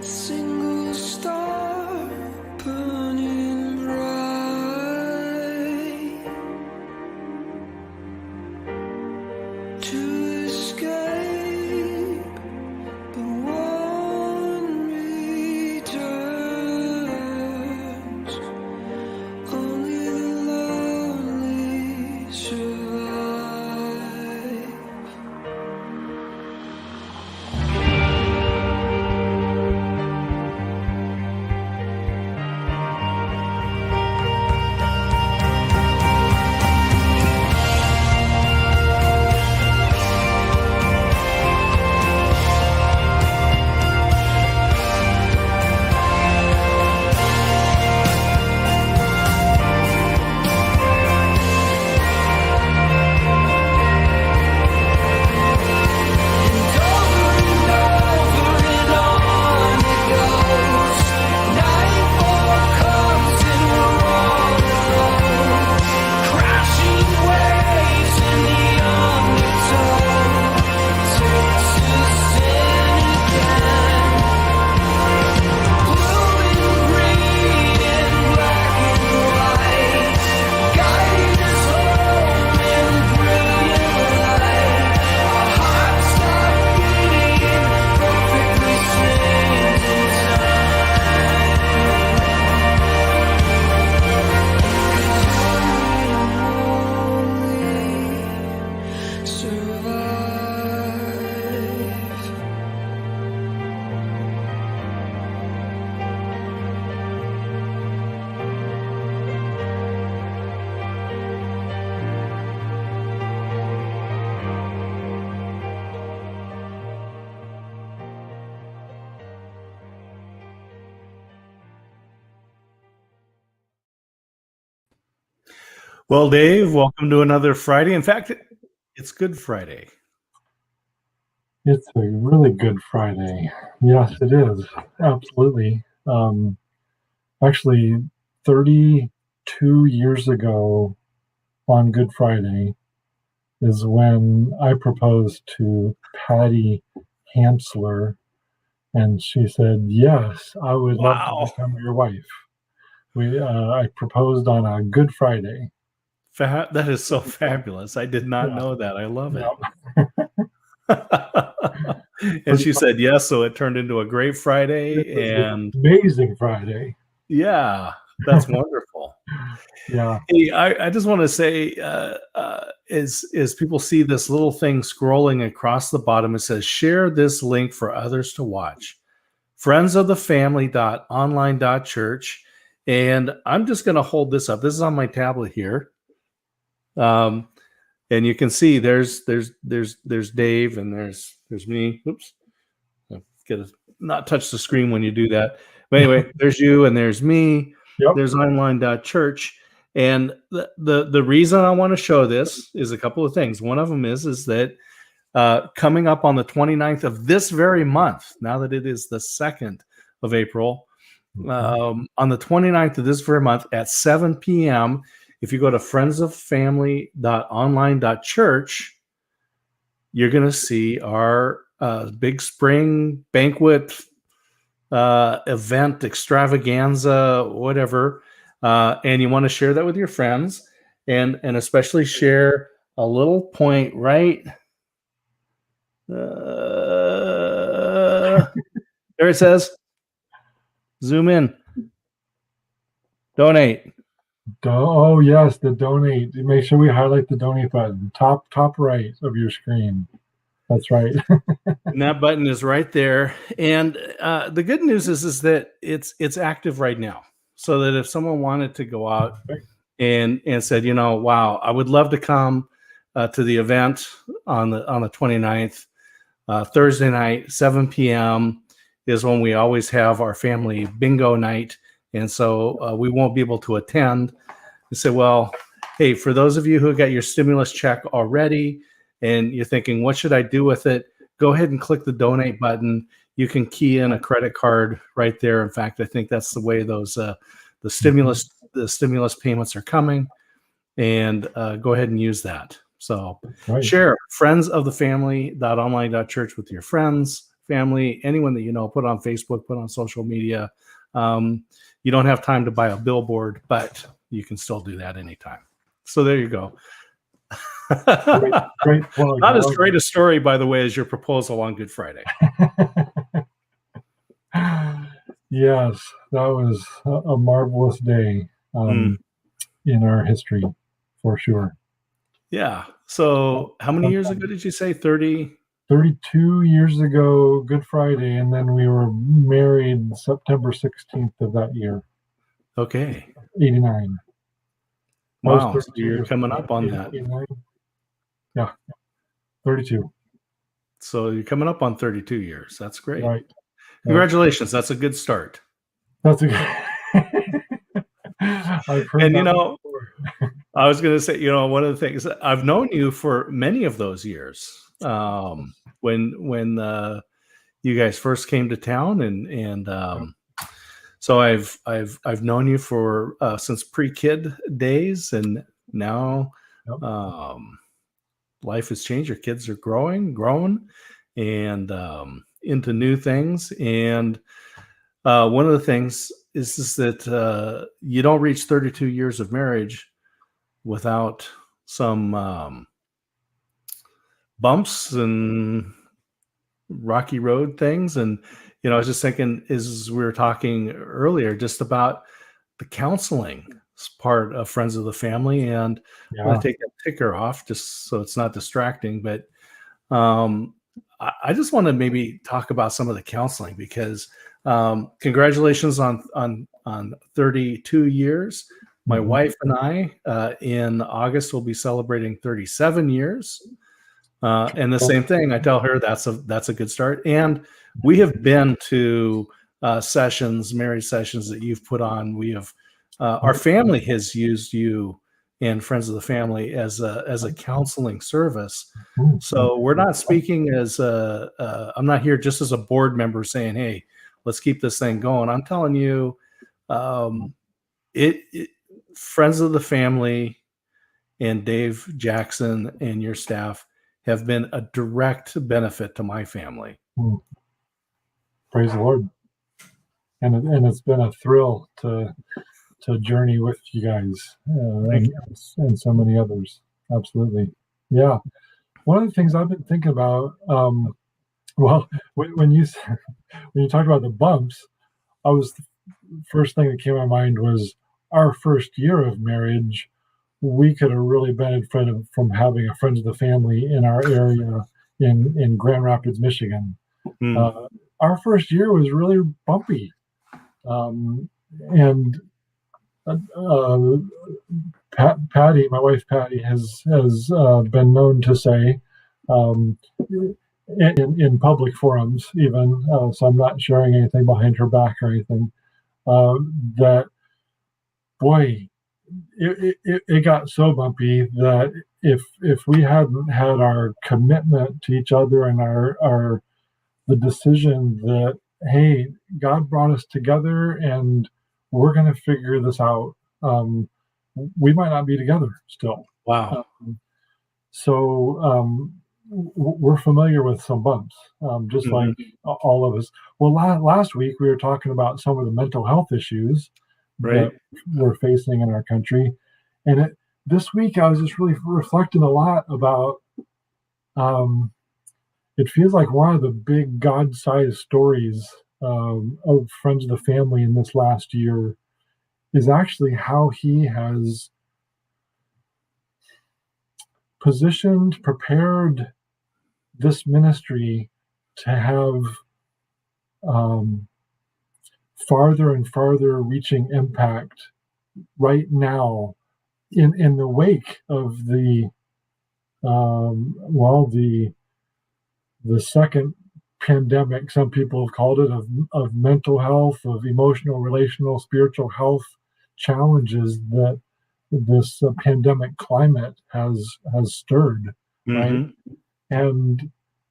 Single star burning bright to escape, but one returns. Only the lonely survive. Well, Dave, welcome to another Friday. In fact, it's Good Friday. It's a really good Friday. Yes, it is. Absolutely. Actually, 32 years ago on Good Friday is when I proposed to Patty Hansler, and she said, yes, I would love to become your wife. I proposed on a Good Friday. That is so fabulous. I did not know that. I love it. And she said yes, so it turned into a great Friday and amazing Friday. Yeah, that's wonderful. Yeah. Hey, I just want to say, as people see this little thing scrolling across the bottom, it says, share this link for others to watch. friendsofthefamily.online.church. And I'm just going to hold this up. This is on my tablet here. And you can see there's Dave and there's me. Oops. Gotta not touch the screen when you do that. But anyway, there's you and there's me. Yep. There's online.church. And the reason I want to show this is a couple of things. One of them is that coming up on the 29th of this very month, now that it is the 2nd of April, on the 29th of this very month at 7 p.m., if you go to friendsofthefamily.online.church, you're going to see our big spring banquet event, extravaganza, whatever. And you want to share that with your friends and especially share a little point right there. It says, zoom in, donate. Oh yes, the donate. Make sure we highlight the donate button, top right of your screen. That's right. And that button is right there. And the good news is that it's active right now, so that if someone wanted to go out and said, wow, I would love to come to the event on the 29th, Thursday night, 7 p.m. is when we always have our family bingo night. And so we won't be able to attend. You say, well, hey, for those of you who got your stimulus check already and you're thinking, what should I do with it? Go ahead and click the donate button. You can key in a credit card right there. In fact, I think that's the way those the stimulus payments are coming. And go ahead and use that. So share friendsofthefamily.online.church with your friends, family, anyone that you know, put on Facebook, put on social media. You don't have time to buy a billboard, but you can still do that anytime. So there you go. Great plug. Not as great a story, by the way, as your proposal on Good Friday. Yes, that was a marvelous day in our history, for sure. Yeah. So how many years ago did you say? 30? 32 years ago, Good Friday, and then we were married September 16th of that year. Okay. 89. Wow. So you're coming up on that. 89. Yeah. 32. So you're coming up on 32 years. That's great. Right. Congratulations. That's a good start. That's a good. I've heard And, that you know, before. I was going to say, you know, one of the things, I've known you for many of those years. When you guys first came to town, and so I've known you for since pre-kid days, and now life has changed. Your kids are grown, and into new things. And one of the things is that you don't reach 32 years of marriage without some bumps and rocky road things. And, you know, I was just thinking, as we were talking earlier, just about the counseling part of Friends of the Family. And I'm going to take that ticker off just so it's not distracting. But I just want to maybe talk about some of the counseling, because congratulations on 32 years. My wife and I, in August, will be celebrating 37 years. And the same thing, I tell her that's a good start. And we have been to marriage sessions that you've put on. We have our family has used you and Friends of the Family as a counseling service. So we're not speaking as I'm not here just as a board member saying, "Hey, let's keep this thing going." I'm telling you, Friends of the Family and Dave Jackson and your staff have been a direct benefit to my family. Praise the Lord. And it's been a thrill to journey with you guys and so many others. Absolutely. Yeah. One of the things I've been thinking about, well, when you talked about the bumps, the first thing that came to my mind was our first year of marriage. We could have really benefited from having a Friends of the Family in our area in Grand Rapids, Michigan. Our first year was really bumpy. And Patty, my wife Patty, has been known to say in public forums, even, so I'm not sharing anything behind her back or anything, that, boy, it got so bumpy that if we hadn't had our commitment to each other and the decision that, hey, God brought us together and we're going to figure this out, we might not be together still. Wow. So we're familiar with some bumps, just like all of us. Well, last week we were talking about some of the mental health issues that we're facing in our country. And this week I was just really reflecting a lot about, it feels like one of the big God-sized stories of Friends of the Family in this last year is actually how he has prepared this ministry to have farther and farther reaching impact right now in the wake of the second pandemic, some people have called it, of mental health, of emotional, relational, spiritual health challenges that this pandemic climate has stirred, right? And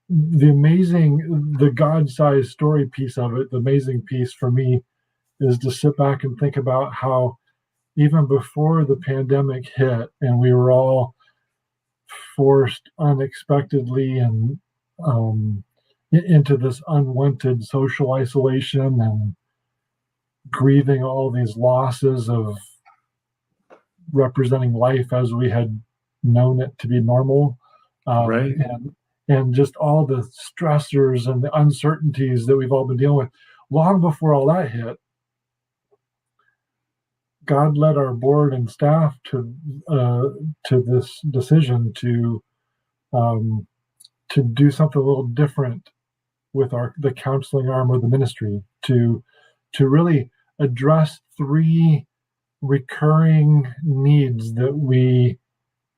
the God-sized story piece of it, the amazing piece for me, is to sit back and think about how even before the pandemic hit and we were all forced unexpectedly and into this unwanted social isolation and grieving all these losses of representing life as we had known it to be normal, Right. and just all the stressors and the uncertainties that we've all been dealing with. Long before all that hit, God led our board and staff to this decision to do something a little different with the counseling arm of the ministry, to really address 3 recurring needs that we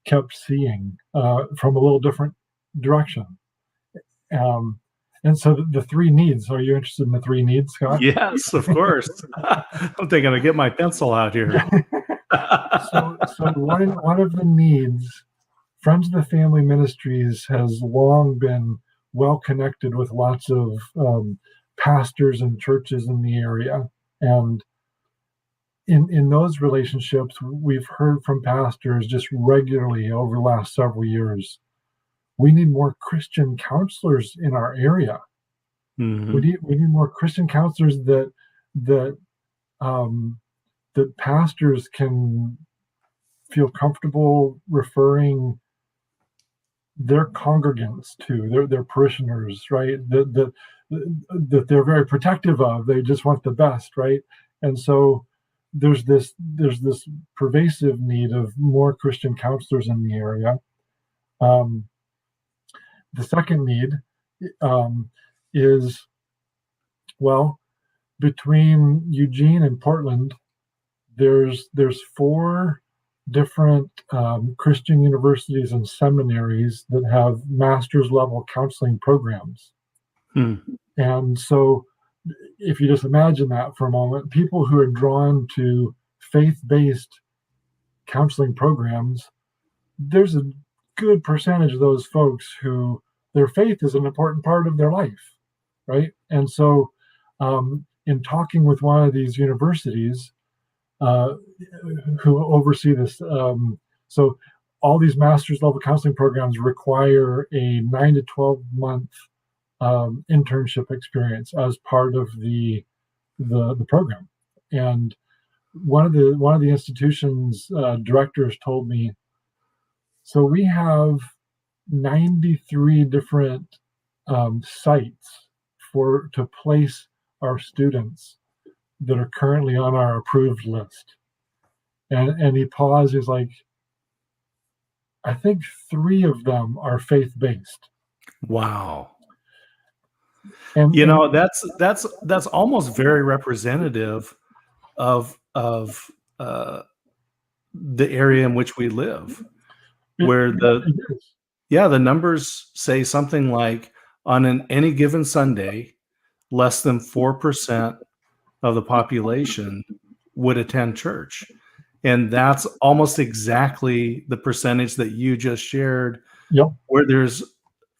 kept seeing from a little different direction. And so the 3 needs, are you interested in the 3 needs, Scott? Yes, of course. I'm thinking to get my pencil out here. So one of the needs, Friends of the Family Ministries has long been well connected with lots of pastors and churches in the area. And in those relationships, we've heard from pastors just regularly over the last several years, we need more Christian counselors in our area. Mhm. We need more Christian counselors that pastors can feel comfortable referring their congregants to, their parishioners, right? That they're very protective of. They just want the best, right? And so there's this pervasive need of more Christian counselors in the area. The second need is, well, between Eugene and Portland, there's 4 different Christian universities and seminaries that have master's level counseling programs. And so if you just imagine that for a moment, people who are drawn to faith-based counseling programs, there's a good percentage of those folks who their faith is an important part of their life, right? And so in talking with one of these universities who oversee this, so all these master's level counseling programs require a 9 to 12 month internship experience as part of the program. And one of the institution's directors told me, so we have 93 different sites to place our students that are currently on our approved list. And he paused. He's like, I think 3 of them are faith-based. Wow. And that's almost very representative of the area in which we live, where the numbers say something like on any given Sunday, less than 4% of the population would attend church. And that's almost exactly the percentage that you just shared, where there's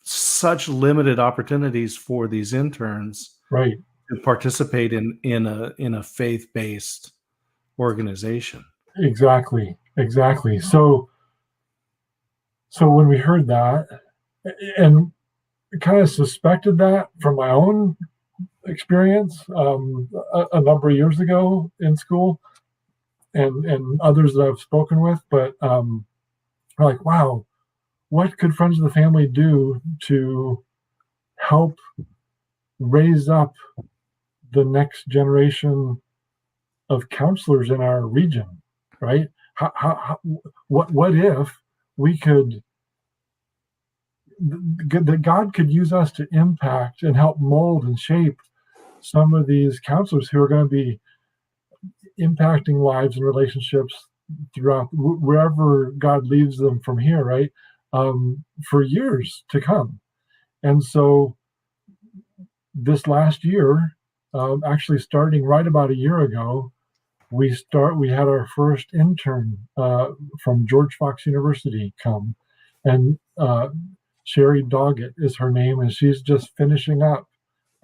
such limited opportunities for these interns right to participate in a faith-based organization. Exactly. So when we heard that, and kind of suspected that from my own experience a number of years ago in school, and others that I've spoken with, but we're like, wow, what could Friends of the Family do to help raise up the next generation of counselors in our region, right? What if we could, that God could use us to impact and help mold and shape some of these counselors who are going to be impacting lives and relationships throughout wherever God leaves them from here, right? For years to come. And so this last year, actually starting right about a year ago, we had our first intern from George Fox University come, and Sherry Doggett is her name, and she's just finishing up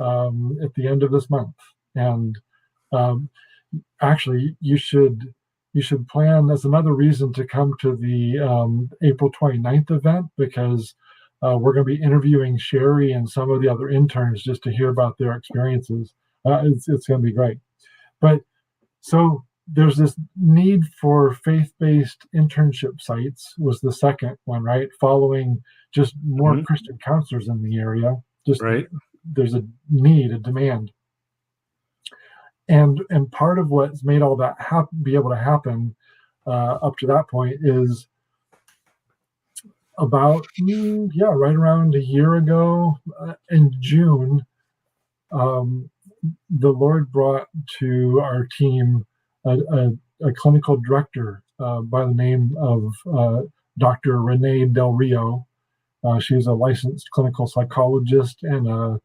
at the end of this month. And actually, you should plan. That's another reason to come to the April 29th event, because We're going to be interviewing Sherry and some of the other interns just to hear about their experiences. It's going to be great. But so there's this need for faith-based internship sites was the second one, right? Following just more Mhm. Christian counselors in the area. Just Right. there's a need, a demand. And part of what's made all that be able to happen up to that point is about right around a year ago in June, the Lord brought to our team a clinical director by the name of Dr. Renee Del Rio. She's a licensed clinical psychologist and a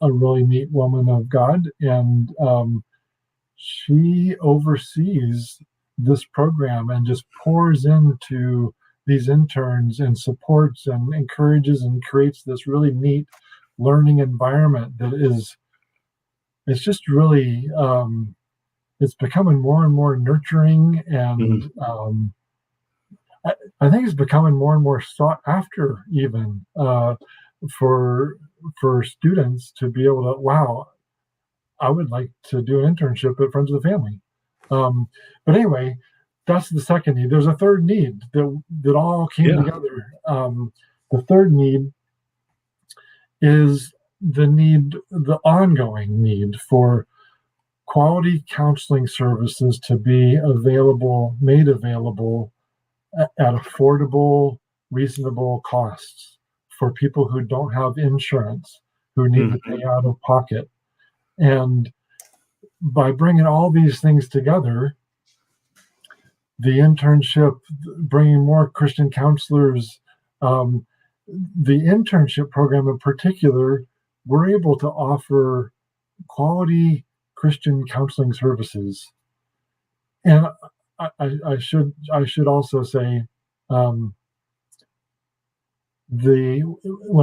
really neat woman of God, and she oversees this program and just pours into these interns and supports and encourages and creates this really neat learning environment that is, it's just really it's becoming more and more nurturing, and I think it's becoming more and more sought after, even for students to be able to, wow, I would like to do an internship at Friends of the Family. But anyway, that's the second need. There's a third need that all came together. The third need is the ongoing need for quality counseling services to be made available at affordable, reasonable costs for people who don't have insurance, who need to pay out of pocket. And by bringing all these things together, the internship, bringing more Christian counselors, the internship program in particular, we're able to offer quality Christian counseling services. And I should also say, when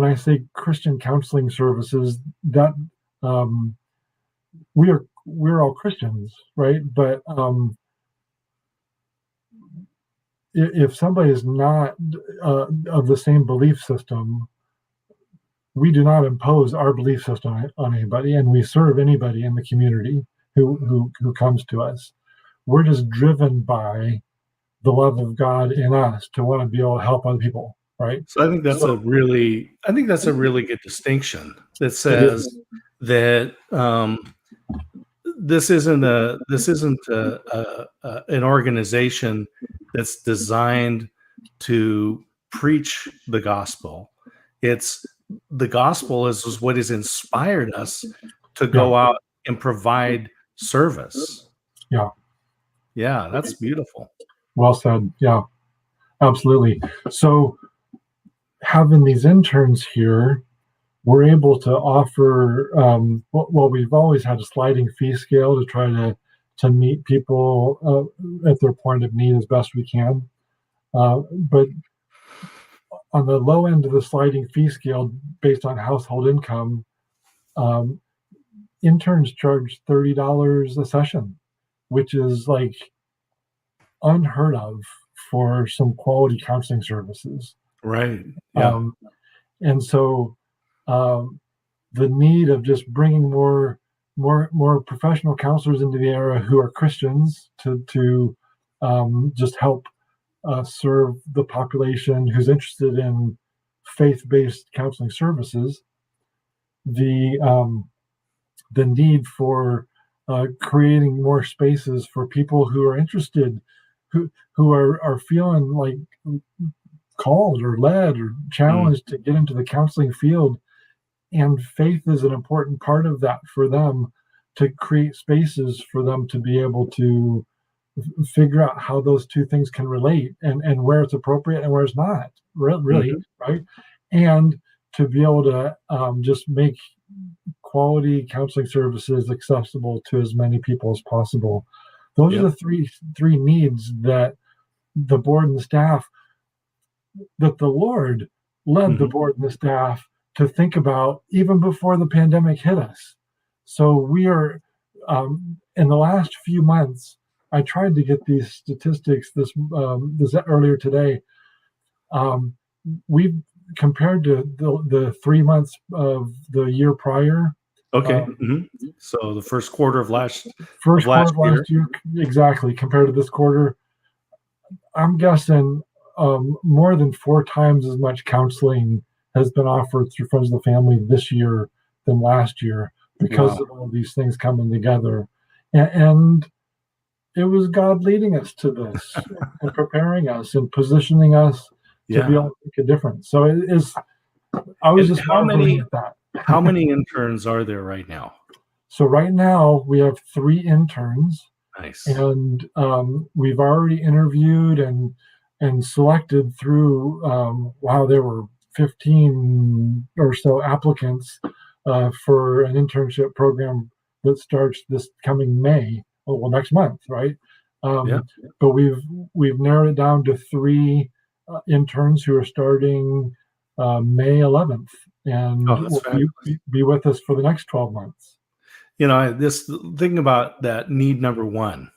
I say Christian counseling services, that we're all Christians, right? But if somebody is not of the same belief system, we do not impose our belief system on anybody, and we serve anybody in the community who comes to us. We're just driven by the love of God in us to want to be able to help other people, right? So I think that's a really good distinction that says that this isn't an organization that's designed to preach the gospel. It's the gospel is what has inspired us to go out and provide service. Yeah, that's beautiful. Well said. Yeah, absolutely. So having these interns here, we're able to offer, well, we've always had a sliding fee scale to try to meet people at their point of need as best we can. But on the low end of the sliding fee scale, based on household income, interns charge $30 a session, which is like unheard of for some quality counseling services. Right. Yeah. And so the need of just bringing more professional counselors into the area who are Christians to just help serve the population who's interested in faith-based counseling services. The need for creating more spaces for people who are interested, who are feeling like called or led or challenged to get into the counseling field. And faith is an important part of that for them, to create spaces for them to be able to figure out how those two things can relate, and where it's appropriate and where it's not, really, right? And to be able to just make quality counseling services accessible to as many people as possible. Those are the three needs that the board and the staff, that the Lord led the board and the staff to think about even before the pandemic hit us. So we are, in the last few months, I tried to get these statistics this earlier today. compared to the 3 months of the year prior, Okay. um, So the first quarter of last first quarter of year. last year, exactly, compared to this quarter, I'm guessing more than 4 times as much counseling has been offered through Friends of the Family this year than last year because Wow. of all these things coming together. And it was God leading us to this and preparing us and positioning us to be Yeah. able to make a difference. So it is, I was And just marveling at that. how many interns are there right now? So right now we have 3 interns, Nice. and we've already interviewed and selected through wow, there were 15 or so applicants for an internship program that starts this coming May, well, next month, right? Yeah. But we've narrowed it down to 3 interns who are starting May 11th, and Oh, that's will fabulous. be with us for the next 12 months. This thing about that need number one,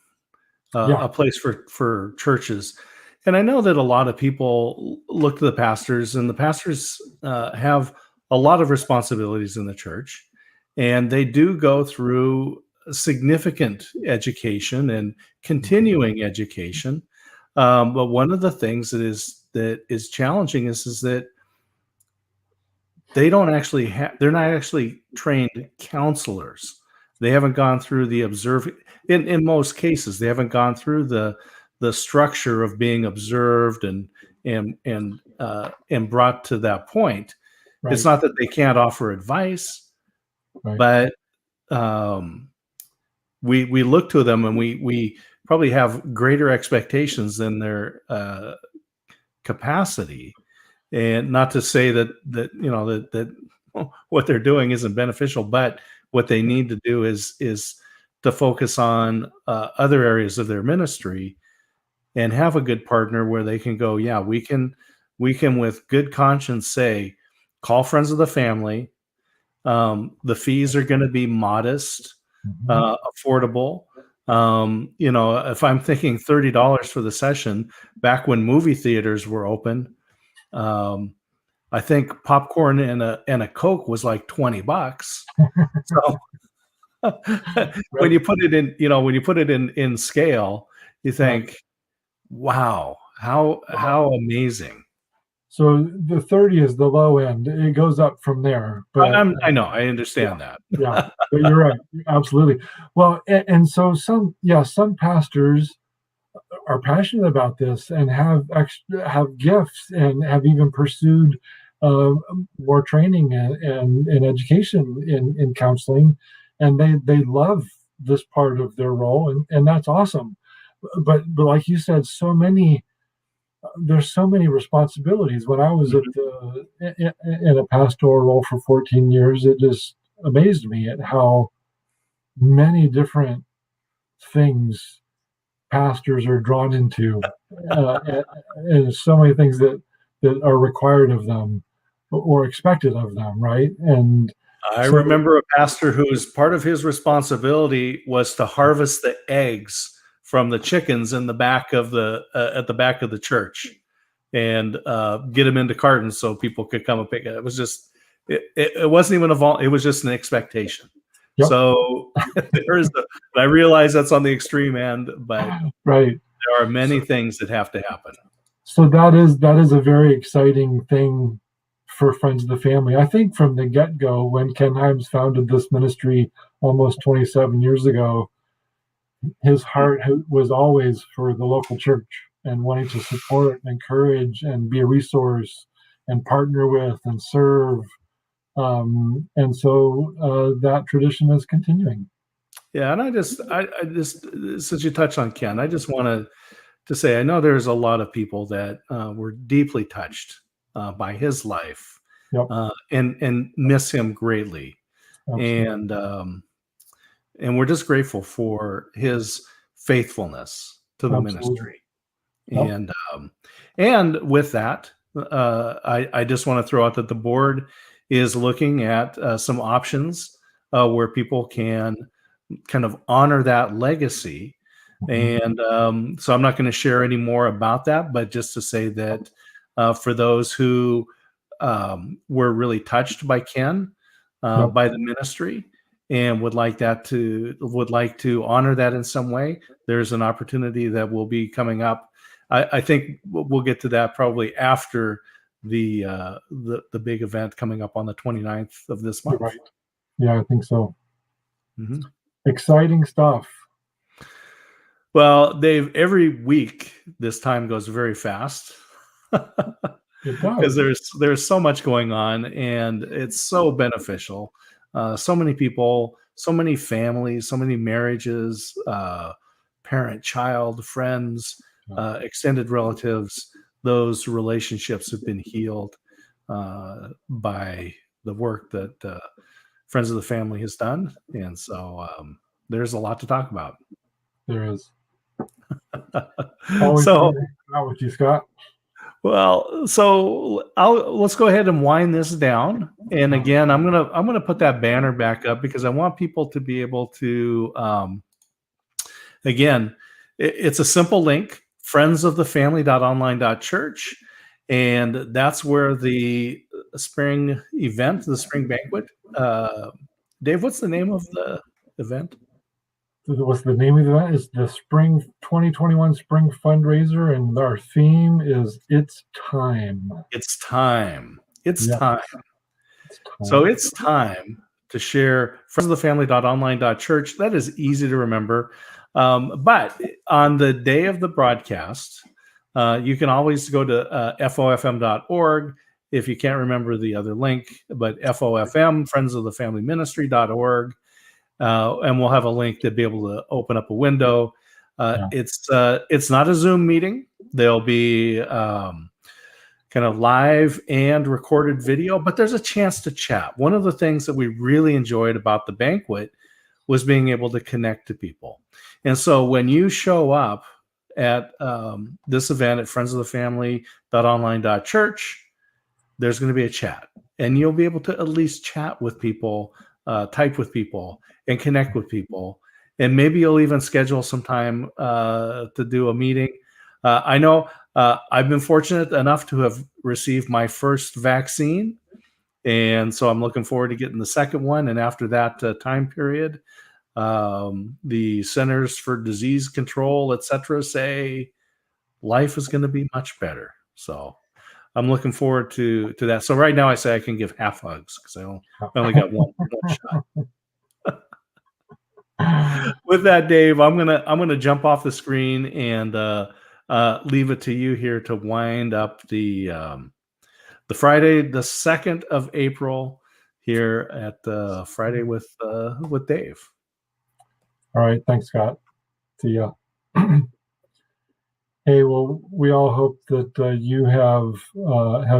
Yeah, a place for churches. And I know that a lot of people look to the pastors, and the pastors have a lot of responsibilities in the church, and they do go through significant education and continuing education. But one of the things that is challenging is that they're not actually trained counselors. They haven't gone through the observing in most cases, they haven't gone through the structure of being observed and brought to that point. It's right, not that they can't offer advice, right. but um, we look to them, and we probably have greater expectations than their capacity. And not to say that what they're doing isn't beneficial, but what they need to do is to focus on other areas of their ministry and have a good partner where they can go, yeah, we can with good conscience say, call Friends of the Family. The fees are going to be modest, Mhm. affordable. If I'm thinking $30 for the session, back when movie theaters were open, um, I think popcorn and a Coke was like $20. So when Right, you put it in scale, you right. think, wow, how amazing. So the 30 is the low end. It goes up from there, but I know, I yeah, understand that. yeah. But you're right, absolutely. Well, and so some pastors are passionate about this and have gifts and have even pursued uh, more training and education in counseling, and they love this part of their role, and that's awesome. But like you said, there's so many responsibilities. When I was Mhm. in a pastoral role for 14 years, it just amazed me at how many different things pastors are drawn into, and so many things that are required of them or expected of them, right? And I so, remember a pastor whose part of his responsibility was to harvest the eggs from the chickens in the back of the at the back of the church, and get them into cartons so people could come and pick it. It was just it wasn't even it was just an expectation. yep, So I realize that's on the extreme end, but right. there are many So, things that have to happen. so that is a very exciting thing for Friends of the Family. I think from the get go, when Ken Himes founded this ministry almost 27 years ago, his heart was always for the local church and wanting to support and encourage and be a resource and partner with and serve. And so that tradition is continuing. Yeah, and I just since you touched on Ken, I just want to say I know there's a lot of people that were deeply touched by his life, Yep, and miss him greatly, absolutely. and we're just grateful for his faithfulness to the Absolutely. ministry, Yep. and with that, I just want to throw out that the board is looking at some options where people can kind of honor that legacy. Mhm. And so I'm not going to share any more about that, but just to say that for those who were really touched by Ken, Yep. by the ministry, and would like to honor that in some way, there's an opportunity that will be coming up. I think we'll get to that probably after the big event coming up on the 29th of this month. Right. Yeah, I think so. Mhm. Exciting stuff. Well, Dave, every week this time goes very fast. It Because does. there's so much going on, and it's so beneficial. So many people, so many families, so many marriages, parent, child, friends, extended relatives. Those relationships have been healed by the work that Friends of the Family has done, and so there's a lot to talk about. There is. Always So. fun to hang out with you, Scott. Well, so let's go ahead and wind this down. And again, I'm gonna put that banner back up because I want people to be able to. Again, it's a simple link: friendsofthefamily.online.church, and that's where the spring event, the spring banquet. Dave, what's the name of the event? What's the name of the event? Is the Spring 2021 Spring Fundraiser, and our theme is It's Time. It's time. It's Yeah. time. It's time. So it's time to share friendsofthefamily.online.church. That is easy to remember. But on the day of the broadcast, you can always go to FOFM.org if you can't remember the other link, but FOFM, friendsofthefamilyministry.org. And we'll have a link to be able to open up a window. It's not a Zoom meeting. There'll be kind of live and recorded video, but there's a chance to chat. One of the things that we really enjoyed about the banquet was being able to connect to people. And so when you show up at this event at friendsofthefamily.online.church, there's going to be a chat, and you'll be able to at least chat with people, type with people, and connect with people. And maybe you'll even schedule some time to do a meeting. I know I've been fortunate enough to have received my first vaccine, and so I'm looking forward to getting the second one. And after that time period, the Centers for Disease Control, etc., say life is going to be much better. So I'm looking forward to that. So right now I say I can give half hugs because I only got one shot. With that, Dave, I'm gonna jump off the screen and leave it to you here to wind up the Friday, the 2nd of April, here at Friday with Dave. All right, thanks, Scott. See ya. Hey, well, we all hope that you have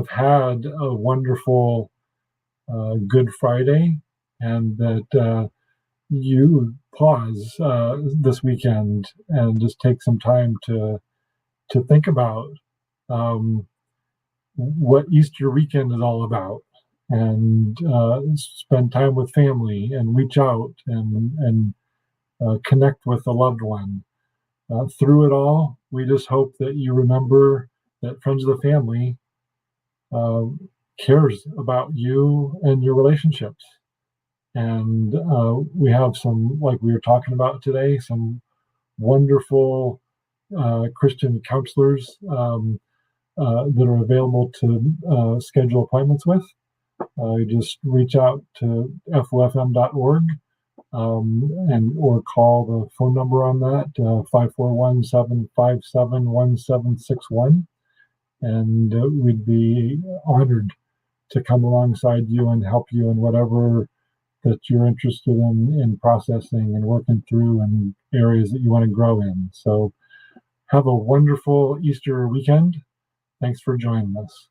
had a wonderful Good Friday, and that you pause this weekend and just take some time to think about what Easter weekend is all about, and spend time with family and reach out and connect with a loved one. Through it all, we just hope that you remember that Friends of the Family cares about you and your relationships. And we have some, like we were talking about today, some wonderful Christian counselors that are available to schedule appointments with. You just reach out to FOFM.org or call the phone number on that, 541-757-1761. And we'd be honored to come alongside you and help you in whatever that you're interested in processing and working through, and areas that you want to grow in. So have a wonderful Easter weekend. Thanks for joining us.